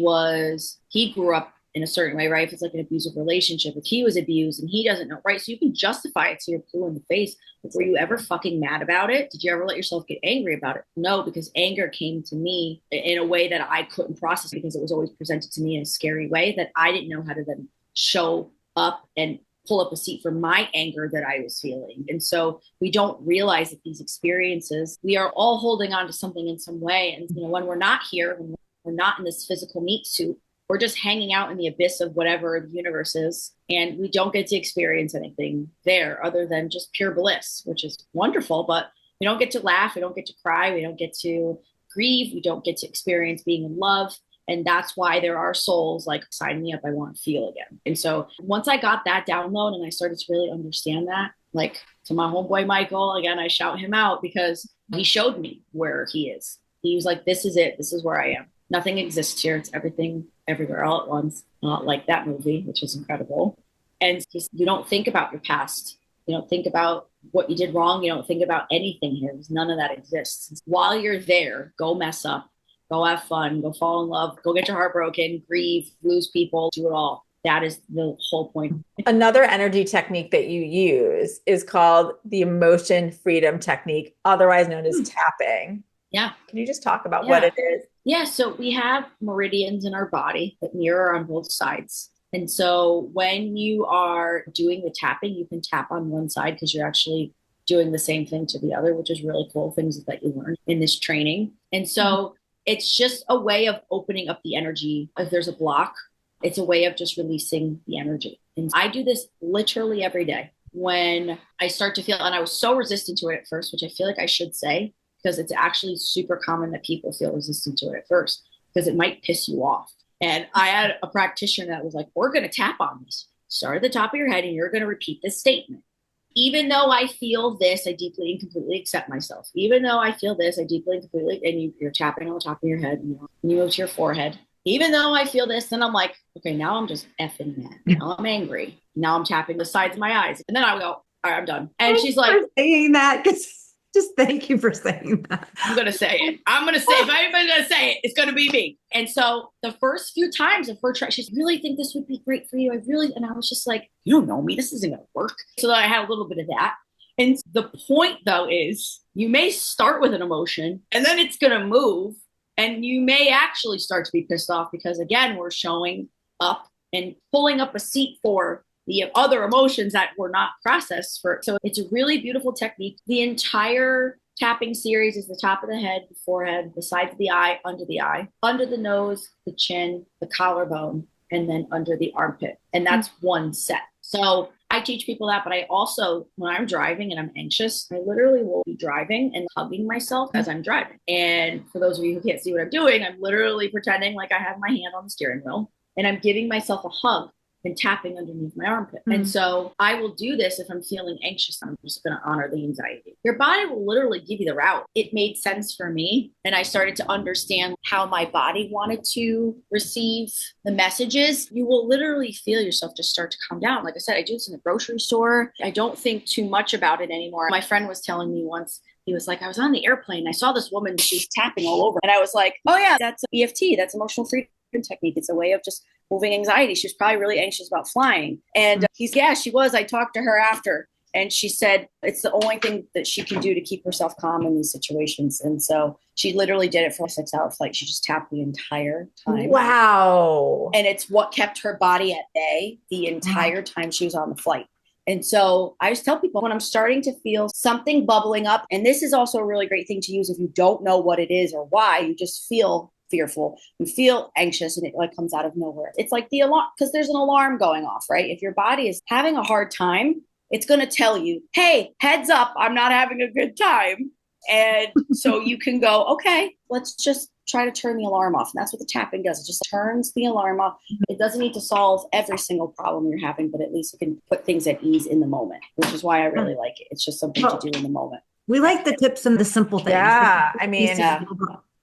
grew up in a certain way, right? If it's like an abusive relationship, if he was abused and he doesn't know, right? So you can justify it to your blue in the face. But were you ever fucking mad about it? Did you ever let yourself get angry about it? No, because anger came to me in a way that I couldn't process because it was always presented to me in a scary way that I didn't know how to then show up and pull up a seat for my anger that I was feeling. And so we don't realize that these experiences, we are all holding on to something in some way. And when we're not here, when we're not in this physical meat suit, we're just hanging out in the abyss of whatever the universe is. And we don't get to experience anything there other than just pure bliss, which is wonderful. But we don't get to laugh. We don't get to cry. We don't get to grieve. We don't get to experience being in love. And that's why there are souls like, sign me up. I want to feel again. And so once I got that download and I started to really understand that, like to my homeboy, Michael, again, I shout him out because he showed me where he is. He was like, this is it. This is where I am. Nothing exists here. It's everything everywhere all at once. Not like that movie, which is incredible. And just, you don't think about your past. You don't think about what you did wrong. You don't think about anything here. None of that exists. While you're there, go mess up, go have fun, go fall in love, go get your heart broken, grieve, lose people, do it all. That is the whole point. Another energy technique that you use is called the emotion freedom technique, otherwise known as tapping. Yeah. Can you just talk about what it is? Yeah. So we have meridians in our body that mirror on both sides. And so when you are doing the tapping, you can tap on one side because you're actually doing the same thing to the other, which is really cool, things that you learn in this training. And so it's just a way of opening up the energy. If there's a block, it's a way of just releasing the energy. And I do this literally every day when I start to feel, and I was so resistant to it at first, which I feel like I should say, because it's actually super common that people feel resistant to it at first because it might piss you off. And I had a practitioner that was like, we're going to tap on this. Start at the top of your head and you're going to repeat this statement. Even though I feel this, I deeply and completely accept myself. Even though I feel this, I deeply and completely, and you're tapping on the top of your head, and you move to your forehead. Even though I feel this, then I'm like, okay, now I'm just effing mad. Now I'm angry. Now I'm tapping the sides of my eyes. And then I go, all right, I'm done. And she's like, saying that, just thank you for saying that. I'm going to say it. I'm going to say, if anybody's going to say it, it's going to be me. And so the first few times of her she's really think this would be great for you. And I was just like, you don't know me. This isn't going to work. So then I had a little bit of that. And the point though is you may start with an emotion and then it's going to move. And you may actually start to be pissed off because, again, we're showing up and pulling up a seat for the other emotions that were not processed for. So it's a really beautiful technique. The entire tapping series is the top of the head, the forehead, the sides of the eye, under the nose, the chin, the collarbone, and then under the armpit. And that's one set. So I teach people that, but I also, when I'm driving and I'm anxious, I literally will be driving and hugging myself as I'm driving. And for those of you who can't see what I'm doing, I'm literally pretending like I have my hand on the steering wheel and I'm giving myself a hug and tapping underneath my armpit. And so I will do this if I'm feeling anxious. I'm just going to honor the anxiety. Your body will literally give you the route. It made sense for me. And I started to understand how my body wanted to receive the messages. You will literally feel yourself just start to calm down. Like I said, I do this in the grocery store. I don't think too much about it anymore. My friend was telling me once, he was like, I was on the airplane. I saw this woman, she was tapping all over. And I was like, oh yeah, that's EFT. That's emotional freedom technique. It's a way of just moving anxiety. She was probably really anxious about flying. And she was. I talked to her after and she said it's the only thing that she can do to keep herself calm in these situations. And so she literally did it for a 6-hour flight. She just tapped the entire time. Wow. And it's what kept her body at bay the entire time she was on the flight. And so I just tell people when I'm starting to feel something bubbling up, and this is also a really great thing to use if you don't know what it is or why, you just feel fearful, you feel anxious, and it like comes out of nowhere. It's like the alarm, because there's an alarm going off, right? If your body is having a hard time, it's going to tell you, hey, heads up, I'm not having a good time. And so you can go, okay, let's just try to turn the alarm off. And that's what the tapping does. It just turns the alarm off. It doesn't need to solve every single problem you're having, but at least you can put things at ease in the moment, which is why I really like it. It's just something to do in the moment. We like the tips and the simple things. Yeah. I mean,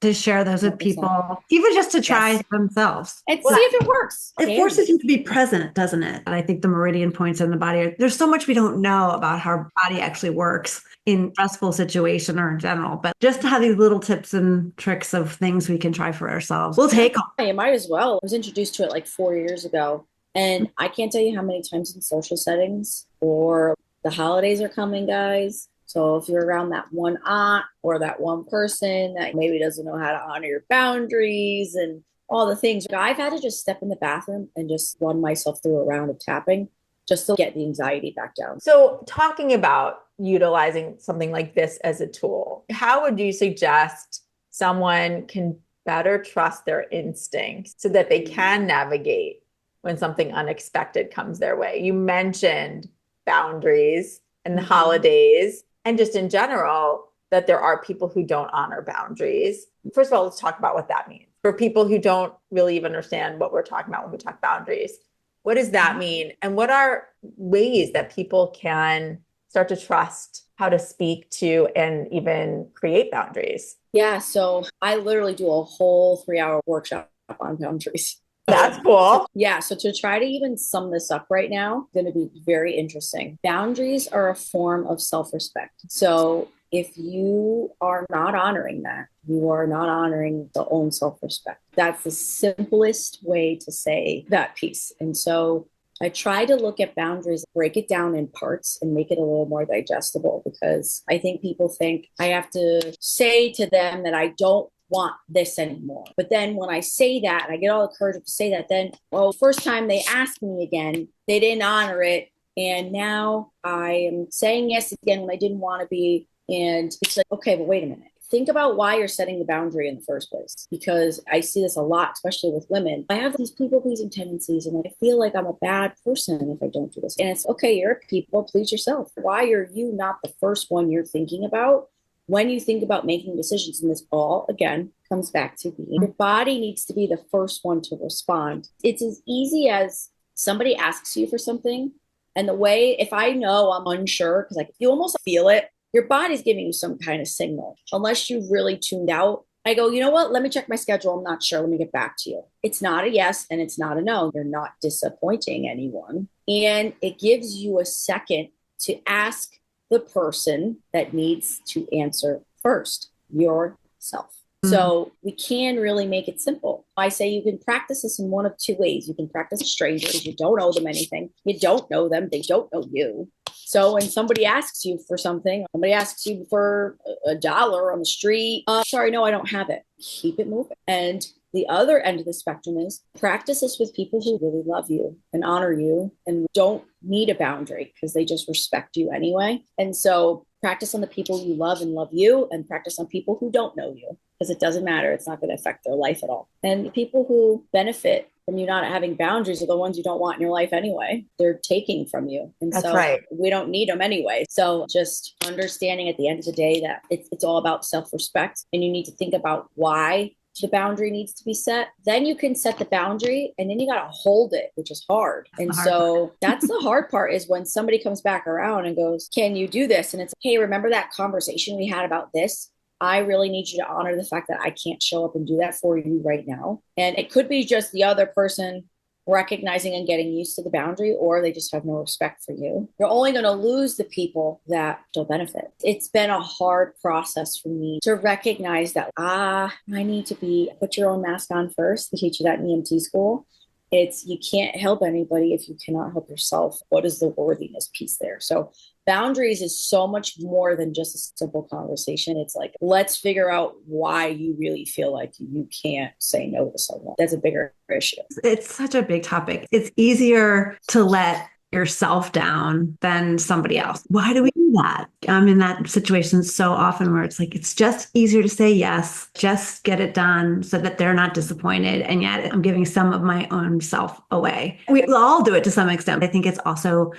to share those with 100%. people, even just to try themselves. And see if it works. It forces you to be present, doesn't it? And I think the meridian points in the body, there's so much we don't know about how our body actually works in stressful situation or in general, but just to have these little tips and tricks of things we can try for ourselves. We'll take them. You might as well. I was introduced to it like 4 years ago. And I can't tell you how many times in social settings or the holidays are coming, guys. So if you're around that one aunt or that one person that maybe doesn't know how to honor your boundaries and all the things, I've had to just step in the bathroom and just run myself through a round of tapping just to get the anxiety back down. So talking about utilizing something like this as a tool, how would you suggest someone can better trust their instincts so that they can navigate when something unexpected comes their way? You mentioned boundaries and the holidays. And just in general, that there are people who don't honor boundaries. First of all, let's talk about what that means. For people who don't really even understand what we're talking about when we talk boundaries, what does that mean? And what are ways that people can start to trust how to speak to and even create boundaries? Yeah, so I literally do a whole 3-hour workshop on boundaries. That's cool. Yeah. So to try to even sum this up right now, going to be very interesting. Boundaries are a form of self-respect. So if you are not honoring that, you are not honoring the own self-respect. That's the simplest way to say that piece. And so I try to look at boundaries, break it down in parts and make it a little more digestible, because I think people think I have to say to them that I don't want this anymore. But then when I say that, and I get all the courage to say that, then, first time they asked me again, they didn't honor it. And now I am saying yes again when I didn't want to be. And it's like, okay, but wait a minute. Think about why you're setting the boundary in the first place. Because I see this a lot, especially with women. I have these people-pleasing tendencies, and I feel like I'm a bad person if I don't do this. And it's okay, you're a people, please yourself. Why are you not the first one you're thinking about when you think about making decisions? And this all, again, comes back to being, your body needs to be the first one to respond. It's as easy as somebody asks you for something And the way, if I know I'm unsure, because like you almost feel it, your body's giving you some kind of signal. Unless you really tuned out, I go, you know what? Let me check my schedule. I'm not sure. Let me get back to you. It's not a yes and it's not a no. You're not disappointing anyone. And it gives you a second to ask the person that needs to answer first, yourself. So we can really make it simple. I say you can practice this in one of two ways. You can practice strangers. You don't owe them anything. You don't know them. They don't know you. So when somebody asks you for something, somebody asks you for $1 on the street, sorry, no, I don't have it. Keep it moving. And the other end of the spectrum is practice this with people who really love you and honor you and don't need a boundary because they just respect you anyway. And so practice on the people you love and love you, and practice on people who don't know you, because it doesn't matter. It's not going to affect their life at all. And the people who benefit from you not having boundaries are the ones you don't want in your life anyway. They're taking from you. And That's so right. we don't need them anyway. So just understanding at the end of the day that it's all about self-respect, and you need to think about why the boundary needs to be set. Then you can set the boundary, and then you got to hold it, which is hard. And so that's the hard part, is when somebody comes back around and goes, can you do this? And it's, hey, remember that conversation we had about this? I really need you to honor the fact that I can't show up and do that for you right now. And it could be just the other person recognizing and getting used to the boundary, or they just have no respect for you. You're only going to lose the people that don't benefit. It's been a hard process for me to recognize that, I need to put your own mask on first. They teach you that in EMT school. It's, you can't help anybody if you cannot help yourself. What is the worthiness piece there? So boundaries is so much more than just a simple conversation. It's like, let's figure out why you really feel like you can't say no to someone. That's a bigger issue. It's such a big topic. It's easier to let yourself down than somebody else. Why do we do that? I'm in that situation so often where it's like, it's just easier to say yes, just get it done so that they're not disappointed. And yet I'm giving some of my own self away. We all do it to some extent. I think it's also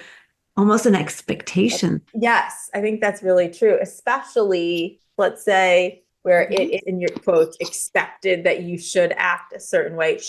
almost an expectation. Yes, I think that's really true, especially, let's say, where it is in your quotes expected that you should act a certain way.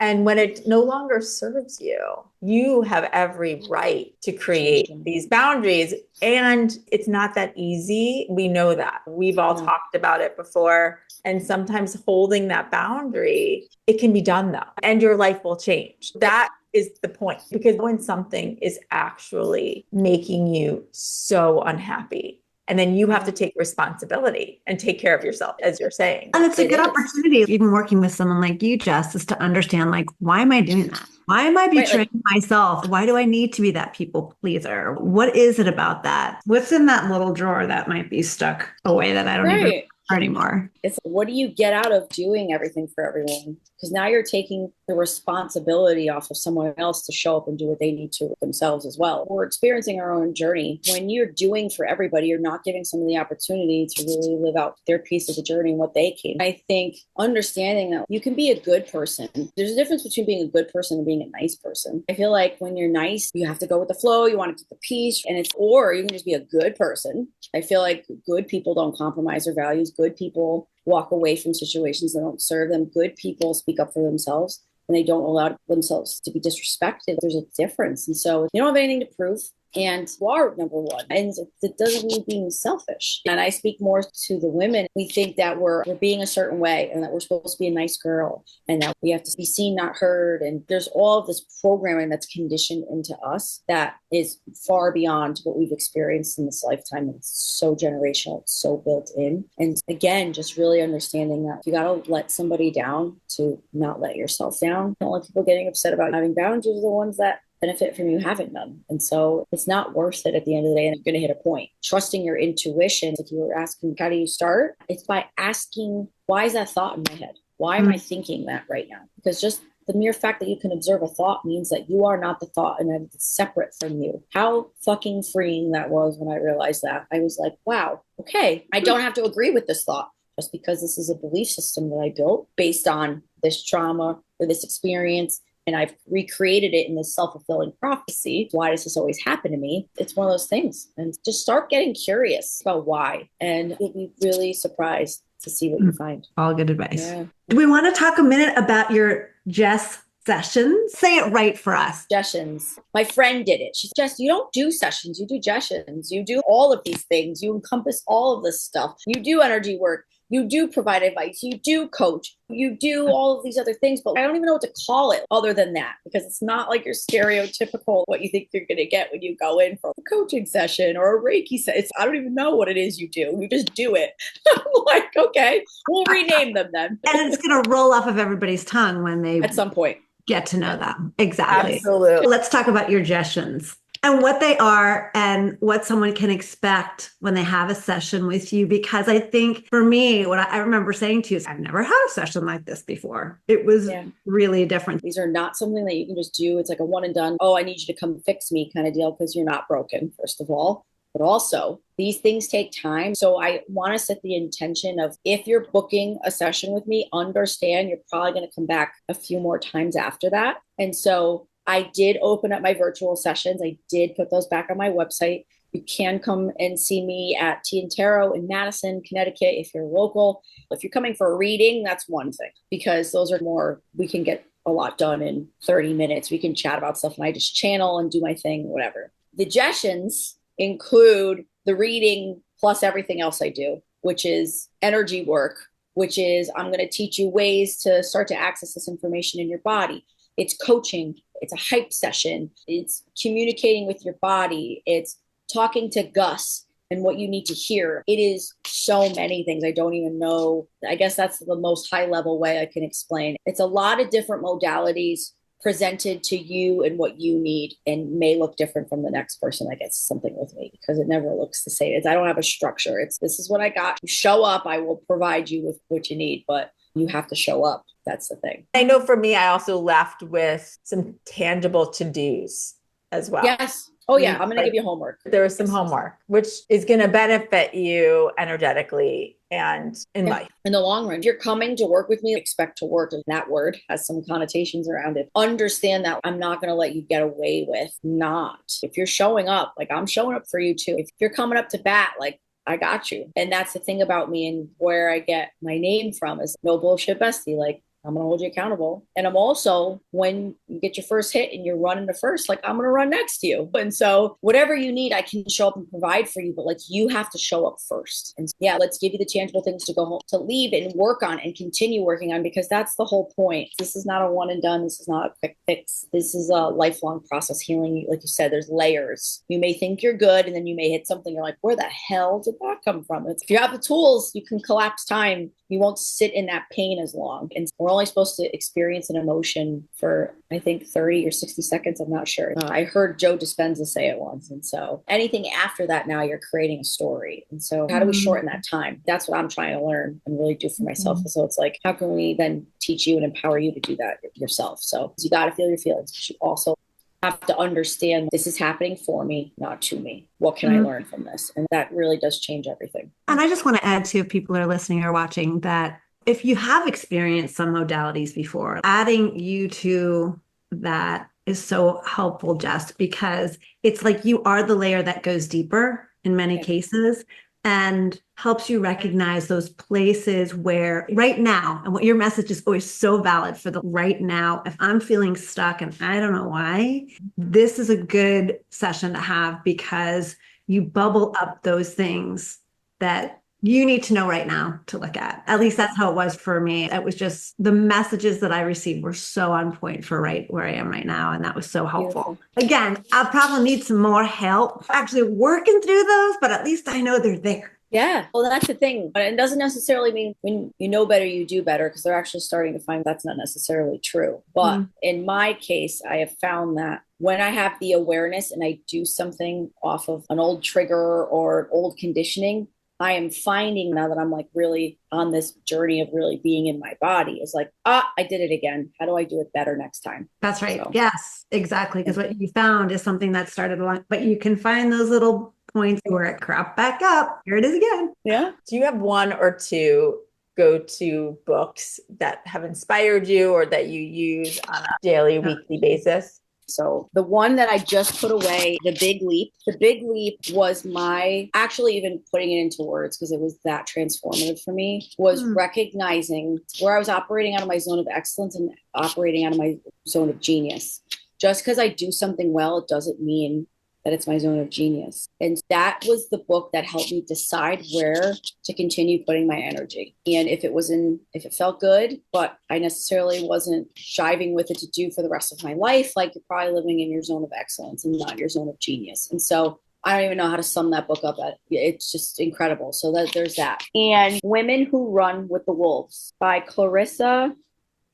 And when it no longer serves you, you have every right to create these boundaries. And it's not that easy. We know that. We've all talked about it before. And sometimes holding that boundary, it can be done though, and your life will change. That is the point, because when something is actually making you so unhappy, and then you have to take responsibility and take care of yourself, as you're saying. And it's a good opportunity, even working with someone like you, Jess, is to understand, like, why am I doing that? Why am I betraying myself? Why do I need to be that people pleaser? What is it about that? What's in that little drawer that might be stuck away that I don't even anymore? It's, what do you get out of doing everything for everyone? Because now you're taking the responsibility off of someone else to show up and do what they need to themselves as well. We're experiencing our own journey. When you're doing for everybody, you're not giving someone the opportunity to really live out their piece of the journey and what they came. I think understanding that you can be a good person. There's a difference between being a good person and being a nice person. I feel like when you're nice, you have to go with the flow. You want to keep the peace, or you can just be a good person. I feel like good people don't compromise their values. Good people walk away from situations that don't serve them. Good people speak up for themselves, and they don't allow themselves to be disrespected. There's a difference. And so you don't have anything to prove, and you are number one. And it doesn't mean being selfish. And I speak more to the women. We think that we're being a certain way, and that we're supposed to be a nice girl, and that we have to be seen, not heard. And there's all of this programming that's conditioned into us that is far beyond what we've experienced in this lifetime. It's so generational. It's so built in. And again, just really understanding that you got to let somebody down to not let yourself down. The only people getting upset about having boundaries are the ones that benefit from you having none. And so it's not worth it at the end of the day, and you're going to hit a point. Trusting your intuition. If you were asking, how do you start? It's by asking, why is that thought in my head? Why am I thinking that right now? Because just the mere fact that you can observe a thought means that you are not the thought, and that it's separate from you. How fucking freeing that was when I realized that. I was like, wow, okay, I don't have to agree with this thought just because this is a belief system that I built based on this trauma or this experience. And I've recreated it in this self-fulfilling prophecy. Why does this always happen to me? It's one of those things. And just start getting curious about why. And you'll be really surprised to see what you find. All good advice. Yeah. Do we want to talk a minute about your Jess sessions? Say it right for us. Jessions. My friend did it. She said, Jess, you don't do sessions. You do jessions. You do all of these things. You encompass all of this stuff. You do energy work. You do provide advice. You do coach. You do all of these other things, but I don't even know what to call it other than that, because it's not like your stereotypical what you think you're going to get when you go in for a coaching session or a Reiki session. I don't even know what it is you do. You just do it. I'm like, okay, we'll rename them then. And it's going to roll off of everybody's tongue when they At some point get to know them. Exactly. Absolutely. Let's talk about your jessions and what they are and what someone can expect when they have a session with you. Because I think for me, what I remember saying to you is, I've never had a session like this before. It was really different. These are not something that you can just do. It's like a one and done. Oh, I need you to come fix me kind of deal, because you're not broken, first of all. But also, these things take time. So I want to set the intention of, if you're booking a session with me, understand you're probably going to come back a few more times after that. And so I did open up my virtual sessions. I did put those back on my website. You can come and see me at Tea and Tarot in Madison, Connecticut, if you're local. If you're coming for a reading, that's one thing, because those are more, we can get a lot done in 30 minutes. We can chat about stuff and I just channel and do my thing, whatever. The jessions include the reading plus everything else I do, which is energy work, which is I'm going to teach you ways to start to access this information in your body. It's coaching. It's a hype session. It's communicating with your body. It's talking to GUSS and what you need to hear. It is so many things. I don't even know. I guess that's the most high level way I can explain. It's a lot of different modalities presented to you and what you need, and may look different from the next person that gets something with me, because it never looks the same. I don't have a structure. This is what I got. You show up, I will provide you with what you need, but you have to show up. That's the thing. I know for me, I also left with some tangible to-dos as well. Yes. Oh yeah. I'm going to give you homework. There was some homework, which is going to benefit you energetically and in life. In the long run, if you're coming to work with me, expect to work. And that word has some connotations around it. Understand that I'm not going to let you get away with not. If you're showing up, like I'm showing up for you too. If you're coming up to bat, like I got you. And that's the thing about me, and where I get my name from is no bullshit bestie. Like, I'm going to hold you accountable. And I'm also, when you get your first hit and you're running the first, like I'm going to run next to you. And so whatever you need, I can show up and provide for you, but like you have to show up first. And yeah, let's give you the tangible things to go home, to leave and work on and continue working on, because that's the whole point. This is not a one and done. This is not a quick fix. This is a lifelong process. Healing, like you said, there's layers. You may think you're good, and then you may hit something. You're like, where the hell did that come from? If you have the tools, you can collapse time. You won't sit in that pain as long. And we're only supposed to experience an emotion for, I think, 30 or 60 seconds. I'm not sure. I heard Joe Dispenza say it once. And so anything after that, now you're creating a story. And so how do we shorten that time? That's what I'm trying to learn and really do for myself. So it's like, how can we then teach you and empower you to do that yourself? So you got to feel your feelings, but you also have to understand this is happening for me, not to me. What can I learn from this? And that really does change everything. And I just want to add to, if people are listening or watching, that if you have experienced some modalities before, adding you to that is so helpful, Jess, because it's like you are the layer that goes deeper in many cases, and helps you recognize those places where right now, and what your message is always so valid for the right now. If I'm feeling stuck and I don't know why, this is a good session to have, because you bubble up those things that you need to know right now to look at. At least that's how it was for me. It was just the messages that I received were so on point for right where I am right now. And that was so helpful. Beautiful. Again, I'll probably need some more help actually working through those, but at least I know they're there. Yeah. Well, that's the thing. But it doesn't necessarily mean when you know better, you do better, because they're actually starting to find that's not necessarily true. But in my case, I have found that when I have the awareness and I do something off of an old trigger or old conditioning, I am finding now that I'm like really on this journey of really being in my body is like, I did it again. How do I do it better next time? That's right. So. Yes, exactly. Because what you found is something that started along, but you can find those little points where it cropped back up. Here it is again. Yeah. Do you have one or two go-to books that have inspired you or that you use on a daily, weekly basis? So the one that I just put away, the big leap was my, actually even putting it into words because it was that transformative for me, was recognizing where I was operating out of my zone of excellence and operating out of my zone of genius. Just because I do something well, it doesn't mean that it's my zone of genius. And that was the book that helped me decide where to continue putting my energy. And if it felt good, but I necessarily wasn't jiving with it to do for the rest of my life, like you're probably living in your zone of excellence and not your zone of genius. And so I don't even know how to sum that book up. It's just incredible. So there's that. And Women Who Run with the Wolves by Clarissa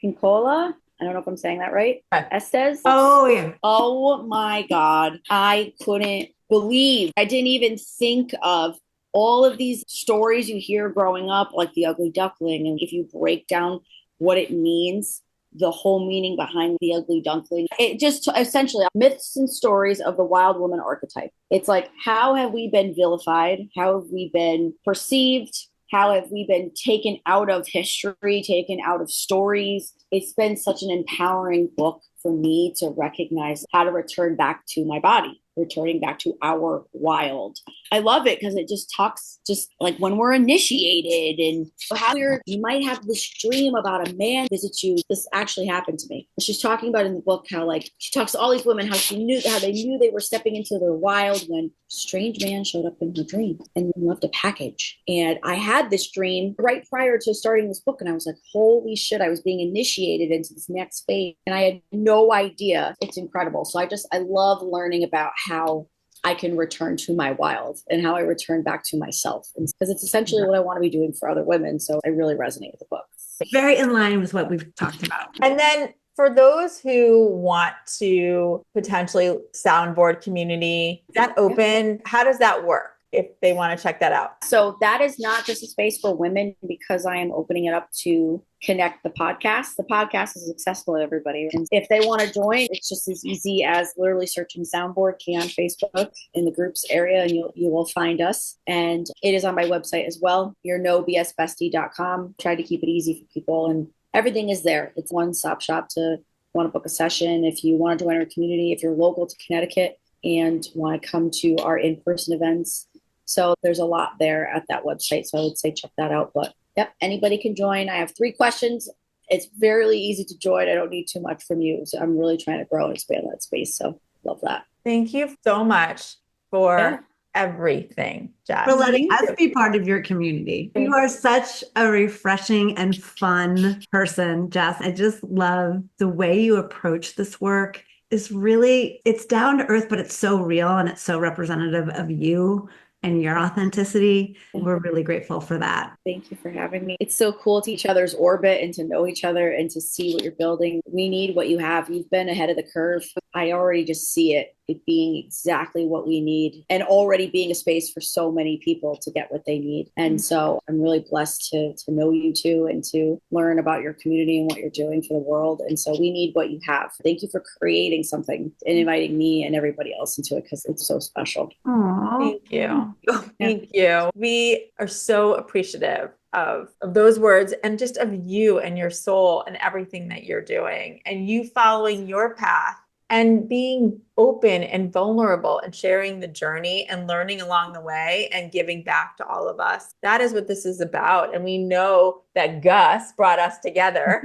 Pinkola. I don't know if I'm saying that right. Estes. Oh, yeah. Oh my God. I couldn't believe, I didn't even think of all of these stories you hear growing up, like the ugly duckling. And if you break down what it means, the whole meaning behind the ugly duckling, it just essentially myths and stories of the wild woman archetype. It's like, how have we been vilified? How have we been perceived? How have we been taken out of history, taken out of stories? It's been such an empowering book for me to recognize how to return back to my body, returning back to our wild. I love it because it just talks just like when we're initiated and how you might have this dream about a man visit you. This actually happened to me. She's talking about in the book how like she talks to all these women how they knew they were stepping into their wild when a strange man showed up in her dream and left a package. And I had this dream right prior to starting this book, and I was like, holy shit, I was being initiated into this next phase and I had no idea. It's incredible. So I love learning about how I can return to my wild and how I return back to myself. Because it's essentially what I want to be doing for other women. So I really resonate with the book. Very in line with what we've talked about. And then for those who want to potentially Soundboard community, is that open? How does that work if they want to check that out? So that is not just a space for women because I am opening it up to connect the podcast. The podcast is accessible to everybody. And if they want to join, it's just as easy as literally searching Soundboard Key on Facebook in the groups area, and you will find us. And it is on my website as well, your no-B.S.bestie.com. Try to keep it easy for people, and everything is there. It's one-stop shop to want to book a session. If you want to join our community, if you're local to Connecticut and want to come to our in-person events. So there's a lot there at that website. So I would say check that out. But yep, anybody can join. I have 3 questions. It's very easy to join. I don't need too much from you. So I'm really trying to grow and expand that space. So love that. Thank you so much for everything, Jess. For letting us be part of your community. You are such a refreshing and fun person, Jess. I just love the way you approach this work. It's down to earth, but it's so real and it's so representative of you and your authenticity. We're really grateful for that. Thank you for having me. It's so cool to each other's orbit and to know each other and to see what you're building. We need what you have. You've been ahead of the curve. I already just see it being exactly what we need and already being a space for so many people to get what they need. And so I'm really blessed to know you too and to learn about your community and what you're doing for the world. And so we need what you have. Thank you for creating something and inviting me and everybody else into it because it's so special. Aww. Thank you. Thank you. We are so appreciative of those words and just of you and your soul and everything that you're doing and you following your path and being open and vulnerable and sharing the journey and learning along the way and giving back to all of us. That is what this is about. And we know that GUSS brought us together.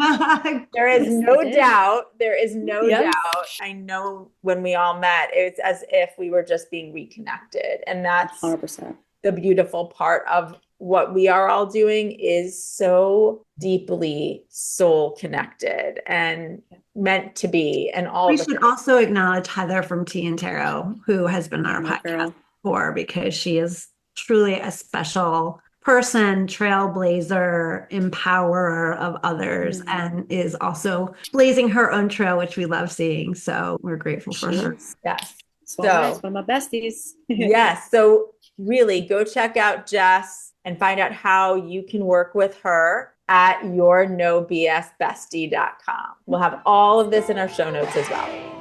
There is no doubt. There is no doubt. I know when we all met, it's as if we were just being reconnected. And that's 100%. The beautiful part of what we are all doing is so deeply soul connected and meant to be. And all we should also acknowledge Heather from Tea and Tarot, who has been on our podcast before, because she is truly a special person, trailblazer, empowerer of others, and is also blazing her own trail, which we love seeing. So we're grateful for her. Yes. So nice. One of my besties. Yes. So really go check out Jess and find out how you can work with her at your no-B.S.bestie.com. We'll have all of this in our show notes as well.